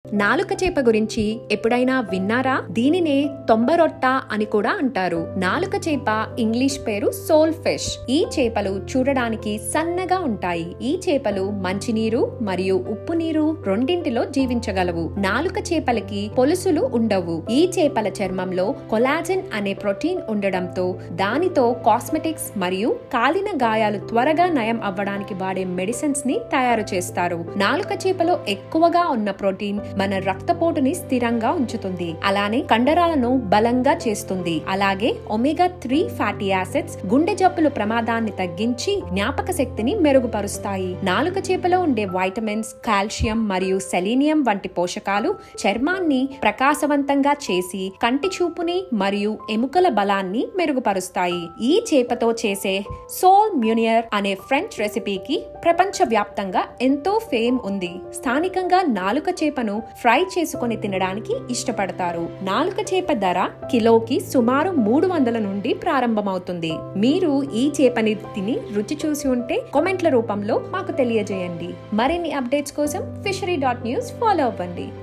నాలుక చేప గురించి ఎప్పుడైనా విన్నారా? దీనినే తొంబరొట్ట అని కూడా అంటారు. నాలుక చేప ఇంగ్లీష్ పేరు సోల్ ఫిష్. ఈ చేపలు చూడడానికి సన్నగా ఉంటాయి. ఈ చేపలు మంచినీరు మరియు ఉప్పు నీరు రెండింటిలో జీవించగలవు. నాలుక చేపలకి పొలుసులు ఉండవు. ఈ చేపల చర్మంలో కొలాజన్ అనే ప్రోటీన్ ఉండడంతో దానితో కాస్మెటిక్స్ మరియు కాలిన గాయాలు త్వరగా నయం అవ్వడానికి వాడే మెడిసిన్స్ ని తయారు చేస్తారు. నాలుక చేపలో ఎక్కువగా ఉన్న ప్రోటీన్ మన రక్తపోటుని స్థిరంగా ఉంచుతుంది. అలానే కండరాలను బలంగా చేస్తుంది. అలాగే ఒమేగా 3 ఫ్యాటీ యాసిడ్స్ గుండె జబ్బుల ప్రమాదాన్ని తగ్గించి జ్ఞాపక శక్తిని మెరుగుపరుస్తాయి. నాలుక చేపలో ఉండే వైటమిన్స్, కాల్షియం మరియు సెలీనియం వంటి పోషకాలు చర్మాన్ని ప్రకాశవంతంగా చేసి కంటి చూపుని మరియు ఎముకల బలాన్ని మెరుగుపరుస్తాయి. ఈ చేపతో చేసే సోల్ మ్యూనియర్ అనే ఫ్రెంచ్ రెసిపీకి ప్రపంచ వ్యాప్తంగా ఎంతో ఫేమ్ ఉంది. స్థానికంగా నాలుక చేపను ఫ్రై చేసుకుని తినడానికి ఇష్టపడతారు. నాలుక చేప ధర కిలోకి సుమారు 300 నుండి ప్రారంభమవుతుంది. మీరు ఈ చేపని తిని రుచి చూసి ఉంటే కామెంట్ల రూపంలో మాకు తెలియజేయండి. మరిన్ని అప్డేట్స్ కోసం fishery.news ఫాలో అవ్వండి.